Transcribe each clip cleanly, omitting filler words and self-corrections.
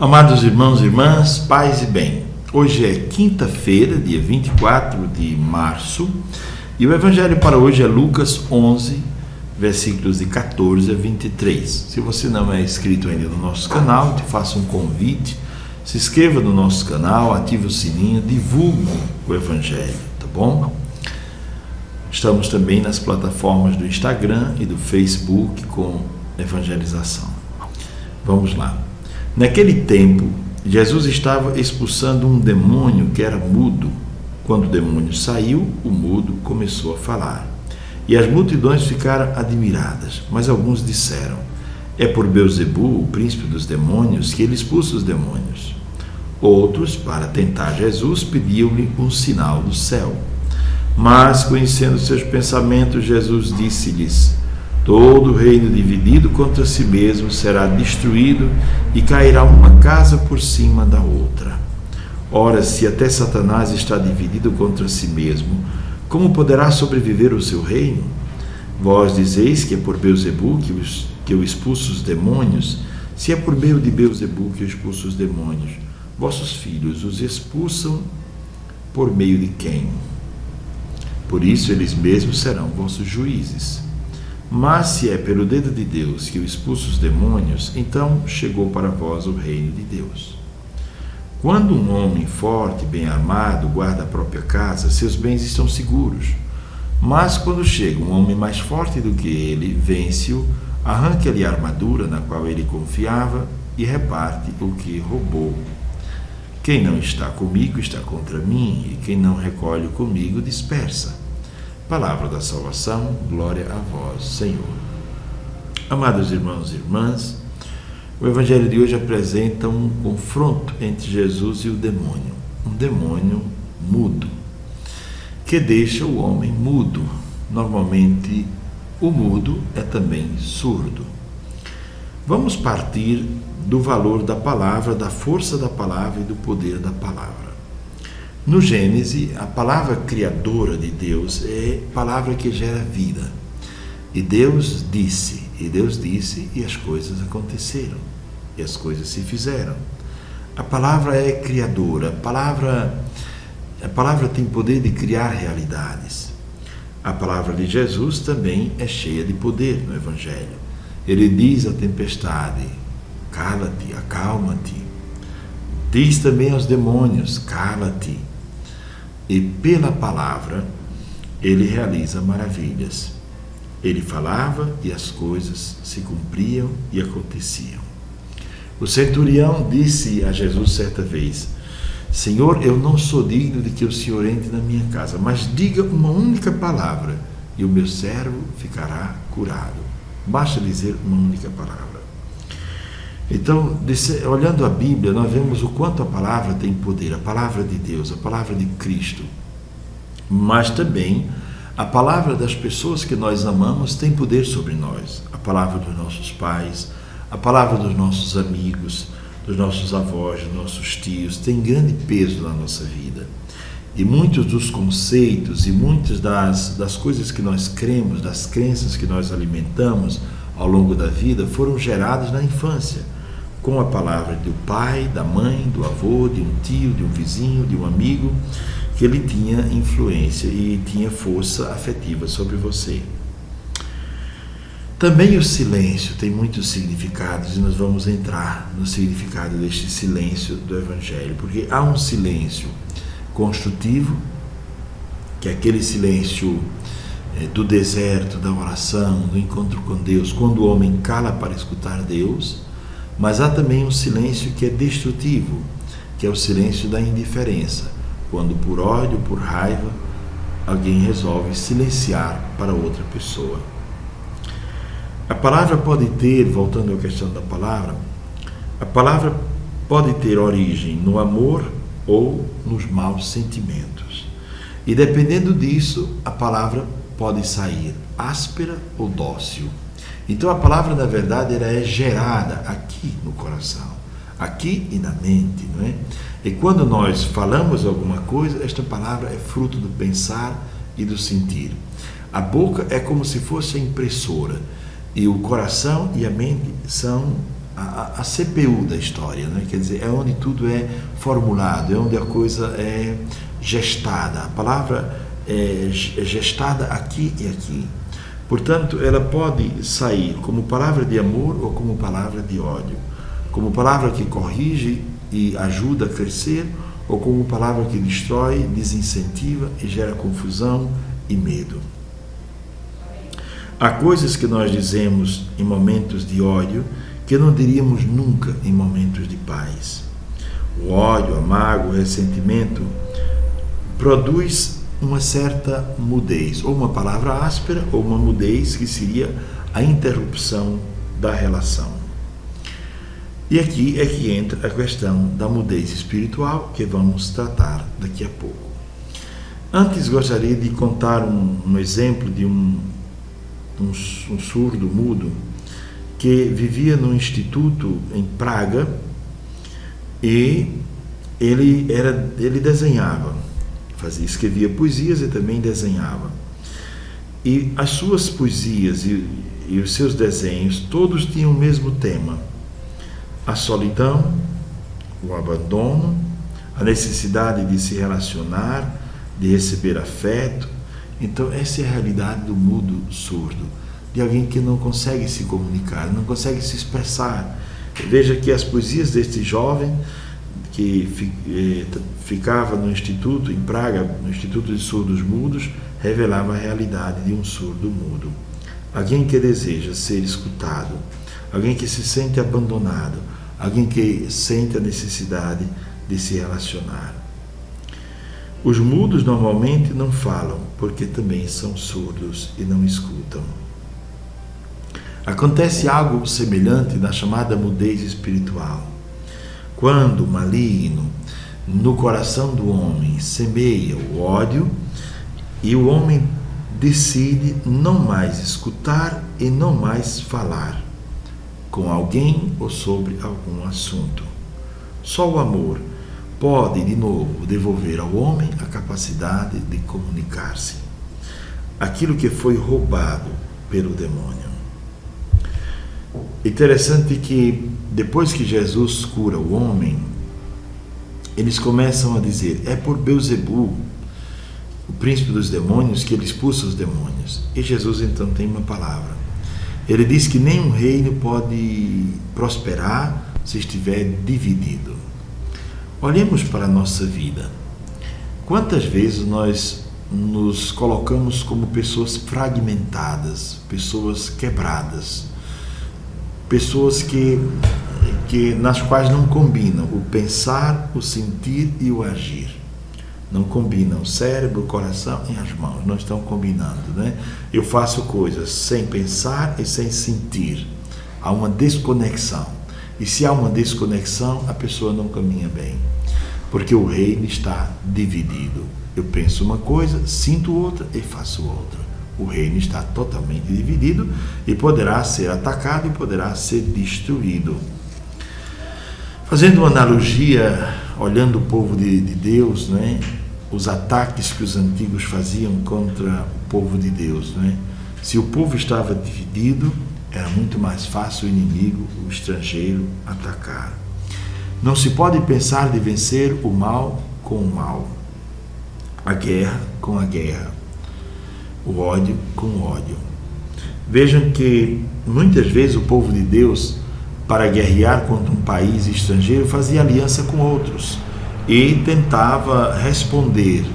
Amados irmãos e irmãs, paz e bem. Hoje é quinta-feira, dia 24 de março, e o evangelho para hoje é Lucas 11, versículos de 14 a 23. Se você não é inscrito ainda no nosso canal, te faço um convite, se inscreva no nosso canal, ative o sininho, divulgue o evangelho, tá bom? Estamos também nas plataformas do Instagram e do Facebook com evangelização. Vamos lá. Naquele tempo, Jesus estava expulsando um demônio que era mudo. Quando o demônio saiu, o mudo começou a falar. E as multidões ficaram admiradas, mas alguns disseram: é por Beelzebu, o príncipe dos demônios, que ele expulsa os demônios. Outros, para tentar Jesus, pediam-lhe um sinal do céu. Mas, conhecendo seus pensamentos, Jesus disse-lhes: todo reino dividido contra si mesmo será destruído e cairá uma casa por cima da outra. Ora, se até Satanás está dividido contra si mesmo, como poderá sobreviver o seu reino? Vós dizeis que é por Beelzebu que eu expulso os demônios. Se é por meio de Beelzebu que eu expulso os demônios, vossos filhos os expulsam por meio de quem? Por isso eles mesmos serão vossos juízes. Mas se é pelo dedo de Deus que eu expulso os demônios, então chegou para vós o reino de Deus. Quando um homem forte e bem armado guarda a própria casa, seus bens estão seguros. Mas quando chega um homem mais forte do que ele, vence-o, arranca-lhe a armadura na qual ele confiava e reparte o que roubou. Quem não está comigo está contra mim, e quem não recolhe comigo dispersa. Palavra da salvação, glória a vós, Senhor. Amados irmãos e irmãs, o evangelho de hoje apresenta um confronto entre Jesus e o demônio, um demônio mudo, que deixa o homem mudo. Normalmente, o mudo é também surdo. Vamos partir do valor da palavra, da força da palavra e do poder da palavra. No Gênesis, a palavra criadora de Deus é a palavra que gera vida. E Deus disse, e as coisas aconteceram, e as coisas se fizeram. A palavra é criadora, a palavra tem poder de criar realidades. A palavra de Jesus também é cheia de poder no Evangelho. Ele diz à tempestade: cala-te, acalma-te. Diz também aos demônios: cala-te. E pela palavra, ele realiza maravilhas. Ele falava e as coisas se cumpriam e aconteciam. O centurião disse a Jesus certa vez: Senhor, eu não sou digno de que o Senhor entre na minha casa, mas diga uma única palavra e o meu servo ficará curado. Basta dizer uma única palavra. Então, olhando a Bíblia, nós vemos o quanto a palavra tem poder, a palavra de Deus, a palavra de Cristo. Mas também a palavra das pessoas que nós amamos tem poder sobre nós. A palavra dos nossos pais, a palavra dos nossos amigos, dos nossos avós, dos nossos tios, tem grande peso na nossa vida. E muitos dos conceitos e muitas das coisas que nós cremos, das crenças que nós alimentamos ao longo da vida, foram gerados na infância, com a palavra do pai, da mãe, do avô, de um tio, de um vizinho, de um amigo, que ele tinha influência e tinha força afetiva sobre você. Também o silêncio tem muitos significados, e nós vamos entrar no significado deste silêncio do Evangelho, porque há um silêncio construtivo, que é aquele silêncio do deserto, da oração, do encontro com Deus, quando o homem cala para escutar Deus. Mas há também um silêncio que é destrutivo, que é o silêncio da indiferença, quando por ódio, por raiva, alguém resolve silenciar para outra pessoa. A palavra pode ter, voltando à questão da palavra, a palavra pode ter origem no amor ou nos maus sentimentos. E dependendo disso, a palavra pode sair áspera ou dócil. Então a palavra, na verdade, ela é gerada aqui no coração, aqui e na mente, não é? E quando nós falamos alguma coisa, esta palavra é fruto do pensar e do sentir. A boca é como se fosse a impressora, e o coração e a mente são a CPU da história, né? Quer dizer, é onde tudo é formulado, é onde a coisa é gestada. A palavra é gestada aqui e aqui. Portanto, ela pode sair como palavra de amor ou como palavra de ódio, como palavra que corrige e ajuda a crescer, ou como palavra que destrói, desincentiva e gera confusão e medo. Há coisas que nós dizemos em momentos de ódio que não diríamos nunca em momentos de paz. O ódio, a mágoa, o ressentimento produz uma certa mudez, ou uma palavra áspera, ou uma mudez que seria a interrupção da relação. E aqui é que entra a questão da mudez espiritual, que vamos tratar daqui a pouco. Antes gostaria de contar um exemplo de um surdo mudo que vivia no instituto em Praga, e ele desenhava, escrevia poesias e também desenhava. E as suas poesias e os seus desenhos todos tinham o mesmo tema: a solidão, o abandono, a necessidade de se relacionar, de receber afeto. Então essa é a realidade do mudo surdo, de alguém que não consegue se comunicar, não consegue se expressar. Veja que as poesias deste jovem que ficava no instituto em Praga, no Instituto de Surdos Mudos, revelava a realidade de um surdo mudo. Alguém que deseja ser escutado, alguém que se sente abandonado, alguém que sente a necessidade de se relacionar. Os mudos normalmente não falam, porque também são surdos e não escutam. Acontece algo semelhante na chamada mudez espiritual. Quando o maligno no coração do homem semeia o ódio, e o homem decide não mais escutar e não mais falar com alguém ou sobre algum assunto. Só o amor pode de novo devolver ao homem a capacidade de comunicar-se, aquilo que foi roubado pelo demônio. Interessante que depois que Jesus cura o homem, eles começam a dizer: é por Belzebu, o príncipe dos demônios, que ele expulsa os demônios. E Jesus então tem uma palavra. Ele diz que nenhum reino pode prosperar se estiver dividido. Olhemos para a nossa vida. Quantas vezes nós nos colocamos como pessoas fragmentadas, pessoas quebradas, pessoas nas quais não combinam o pensar, o sentir e o agir. Não combinam o cérebro, o coração e as mãos, não estão combinando, né? Eu faço coisas sem pensar e sem sentir. Há uma desconexão. E se há uma desconexão, a pessoa não caminha bem, porque o reino está dividido. Eu penso uma coisa, sinto outra e faço outra. O reino está totalmente dividido e poderá ser atacado e poderá ser destruído. Fazendo uma analogia, olhando o povo de Deus, né? Os ataques que os antigos faziam contra o povo de Deus, né? Se o povo estava dividido, era muito mais fácil o inimigo, o estrangeiro, atacar. Não se pode pensar de vencer o mal com o mal, a guerra com a guerra, o ódio com o ódio. Vejam que muitas vezes o povo de Deus, para guerrear contra um país estrangeiro, fazia aliança com outros e tentava responder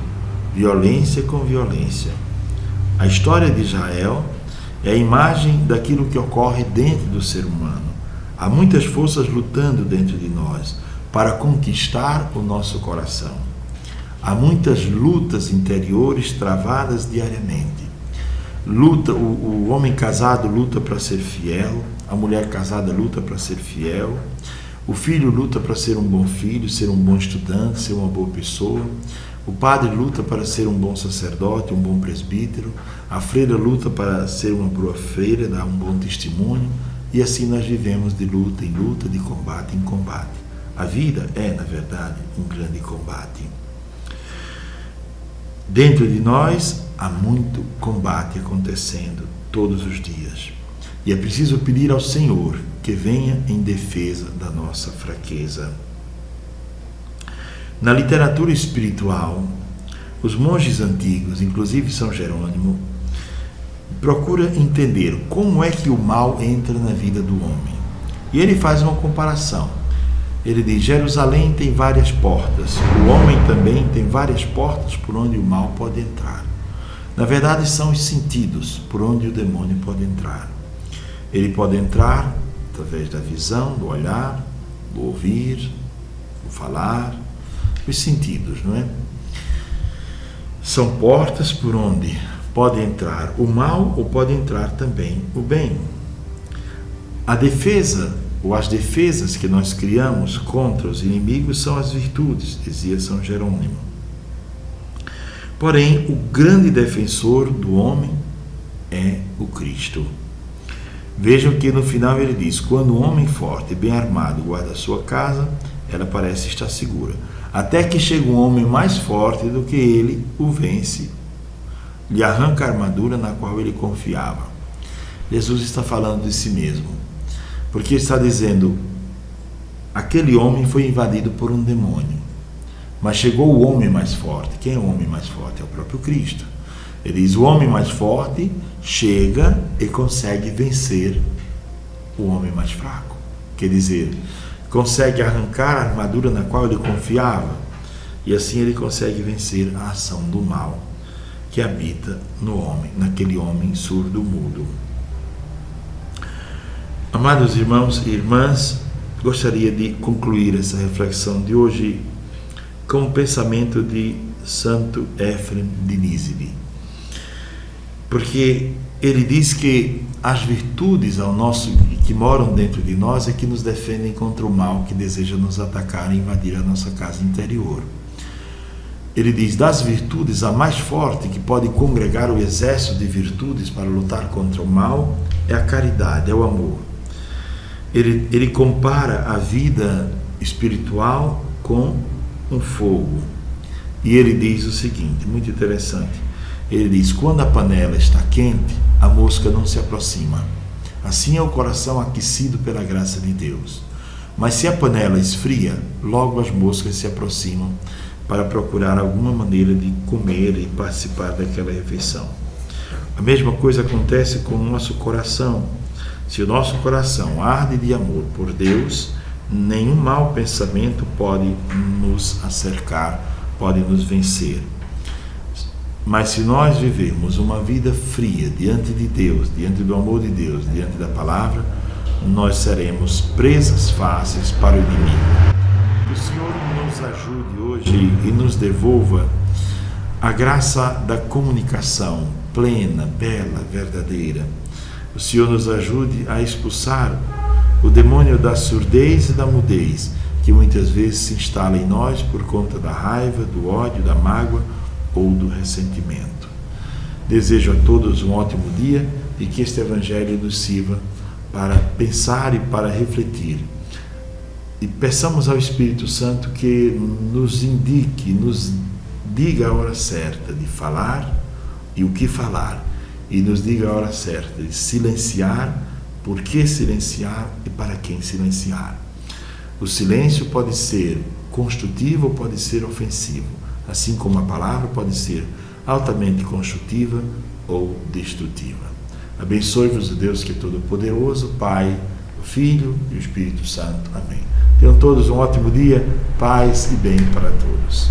violência com violência. A história de Israel é a imagem daquilo que ocorre dentro do ser humano. Há muitas forças lutando dentro de nós para conquistar o nosso coração. Há muitas lutas interiores travadas diariamente. O homem casado luta para ser fiel, a mulher casada luta para ser fiel, o filho luta para ser um bom filho, ser um bom estudante, ser uma boa pessoa, o padre luta para ser um bom sacerdote, um bom presbítero, a freira luta para ser uma boa freira, dar um bom testemunho, e assim nós vivemos de luta em luta, de combate em combate. A vida é, na verdade, um grande combate. Dentro de nós há muito combate acontecendo todos os dias. E é preciso pedir ao Senhor que venha em defesa da nossa fraqueza. Na literatura espiritual, os monges antigos, inclusive São Jerônimo, procura entender como é que o mal entra na vida do homem. E ele faz uma comparação. Ele diz: Jerusalém tem várias portas, o homem também tem várias portas por onde o mal pode entrar. Na verdade, são os sentidos por onde o demônio pode entrar. Ele pode entrar através da visão, do olhar, do ouvir, do falar, os sentidos, não é? São portas por onde pode entrar o mal ou pode entrar também o bem. A defesa, ou as defesas que nós criamos contra os inimigos são as virtudes, dizia São Jerônimo. Porém, o grande defensor do homem é o Cristo. Vejam que no final ele diz: quando um homem forte e bem armado guarda a sua casa, ela parece estar segura. Até que chega um homem mais forte do que ele, o vence, lhe arranca a armadura na qual ele confiava. Jesus está falando de si mesmo, porque está dizendo: aquele homem foi invadido por um demônio, mas chegou o homem mais forte. Quem é o homem mais forte? É o próprio Cristo. Ele diz: o homem mais forte chega e consegue vencer o homem mais fraco. Quer dizer, consegue arrancar a armadura na qual ele confiava, e assim ele consegue vencer a ação do mal que habita no homem, naquele homem surdo-mudo. Amados irmãos e irmãs, gostaria de concluir essa reflexão de hoje com o pensamento de Santo Éfrem de Nízibe, porque ele diz que as virtudes que moram dentro de nós é que nos defendem contra o mal que deseja nos atacar e invadir a nossa casa interior. Ele diz: das virtudes, a mais forte que pode congregar o exército de virtudes para lutar contra o mal é a caridade, é o amor. Ele compara a vida espiritual com um fogo. E ele diz o seguinte, muito interessante. Ele diz: quando a panela está quente, a mosca não se aproxima. Assim é o coração aquecido pela graça de Deus. Mas se a panela esfria, logo as moscas se aproximam para procurar alguma maneira de comer e participar daquela refeição. A mesma coisa acontece com o nosso coração. Se o nosso coração arde de amor por Deus, nenhum mau pensamento pode nos acercar, pode nos vencer. Mas se nós vivermos uma vida fria diante de Deus, diante do amor de Deus, diante da palavra, nós seremos presas fáceis para o inimigo. Que o Senhor nos ajude hoje e nos devolva a graça da comunicação plena, bela, verdadeira. O Senhor nos ajude a expulsar o demônio da surdez e da mudez, que muitas vezes se instala em nós por conta da raiva, do ódio, da mágoa ou do ressentimento. Desejo a todos um ótimo dia e que este Evangelho nos sirva para pensar e para refletir. E peçamos ao Espírito Santo que nos indique, nos diga a hora certa de falar e o que falar, e nos diga a hora certa de silenciar, por que silenciar e para quem silenciar. O silêncio pode ser construtivo ou pode ser ofensivo, assim como a palavra pode ser altamente construtiva ou destrutiva. Abençoe-vos o Deus que é todo-poderoso, Pai, o Filho e o Espírito Santo. Amém. Tenham todos um ótimo dia, paz e bem para todos.